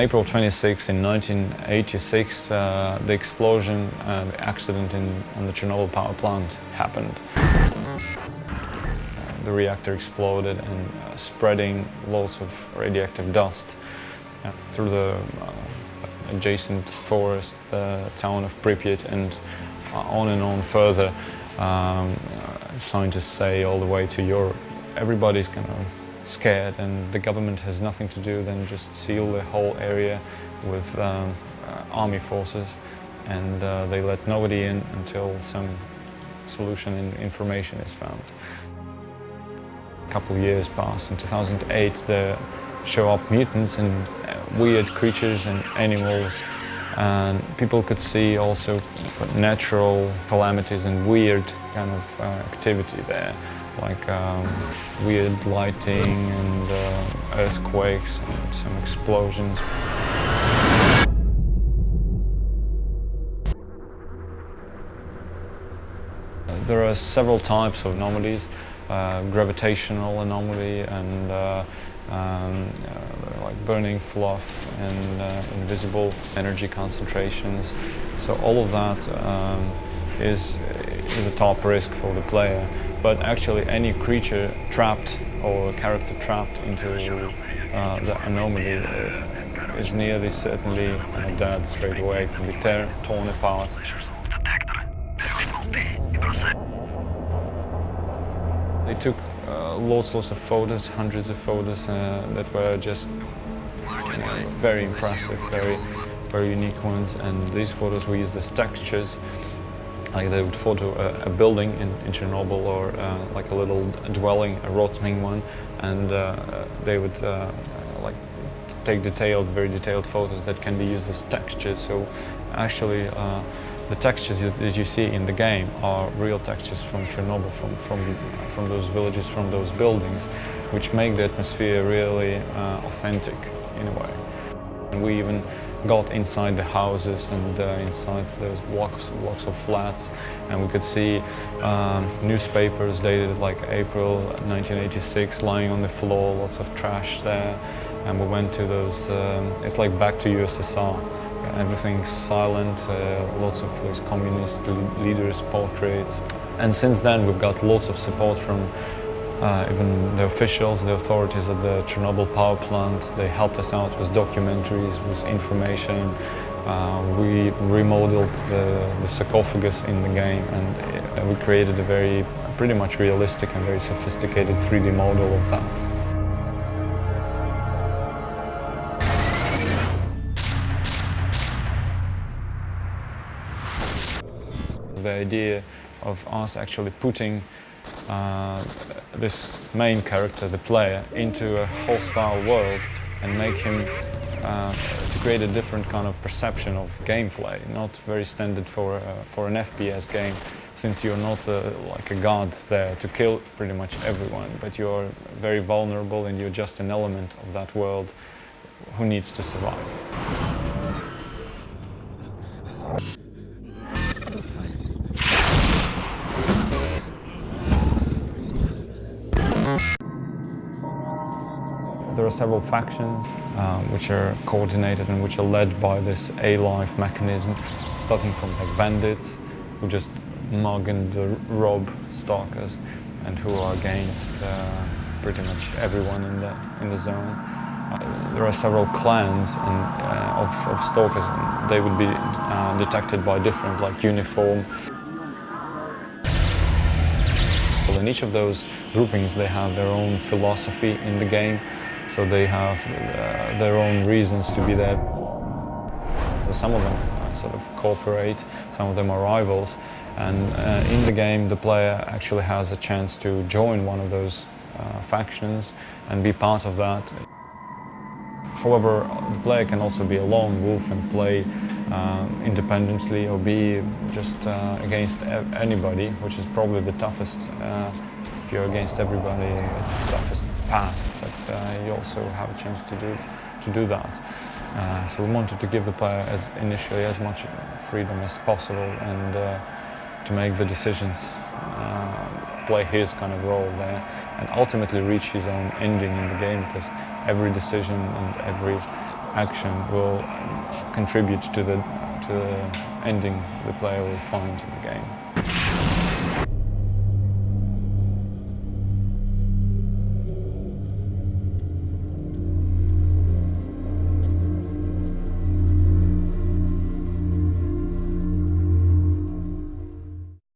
April 26 in 1986, the explosion, the accident on the Chernobyl power plant happened. The reactor exploded and spreading lots of radioactive dust through the adjacent forest, the town of Pripyat, and on further. Scientists say all the way to Europe. Everybody's kind of scared, and the government has nothing to do than just seal the whole area with army forces, and they let nobody in until some solution and information is found. A couple of years pass. In 2008 there show up mutants and weird creatures and animals, and people could see also natural calamities and weird kind of activity there, like weird lighting and earthquakes and some explosions. There are several types of anomalies, gravitational anomaly and like burning fluff and invisible energy concentrations. So all of that is a top risk for the player. But actually any creature trapped or character trapped into the anomaly is nearly certainly dead straight away, can be torn apart. They took lots of photos, hundreds of photos that were just very impressive, very unique ones. And these photos we used as textures. Like they would photo a building in Chernobyl, or like a little dwelling, a rotting one, and they would like take very detailed photos that can be used as textures. So actually the textures that you see in the game are real textures from Chernobyl, from those villages, from those buildings, which make the atmosphere really authentic in a way. And we even got inside the houses and inside those blocks of flats, and we could see newspapers dated like April 1986 lying on the floor, lots of trash there. And we went to those, it's like back to USSR. Everything's silent, lots of those communist leaders' portraits. And since then we've got lots of support from even the officials, the authorities at the Chernobyl power plant. They helped us out with documentaries, with information. We remodeled the sarcophagus in the game, and we created a pretty much realistic and very sophisticated 3D model of that. The idea of us actually putting this main character, the player, into a hostile world and make him to create a different kind of perception of gameplay, not very standard for an FPS game, since you're not like a god there to kill pretty much everyone, but you're very vulnerable and you're just an element of that world who needs to survive. There are several factions which are coordinated and which are led by this A-life mechanism, starting from like bandits who just mug and rob stalkers and who are against pretty much everyone in the zone. There are several clans of stalkers, and they would be detected by different like uniform. In each of those groupings they have their own philosophy in the game. So they have their own reasons to be there. Some of them sort of cooperate, some of them are rivals, and in the game the player actually has a chance to join one of those factions and be part of that. However, the player can also be a lone wolf and play independently, or be just against anybody, which is probably the toughest. If you're against everybody, it's the toughest path, but you also have a chance to do that. So we wanted to give the player initially as much freedom as possible, and to make the decisions, play his kind of role there, and ultimately reach his own ending in the game, because every decision and every action will contribute to the ending the player will find in the game.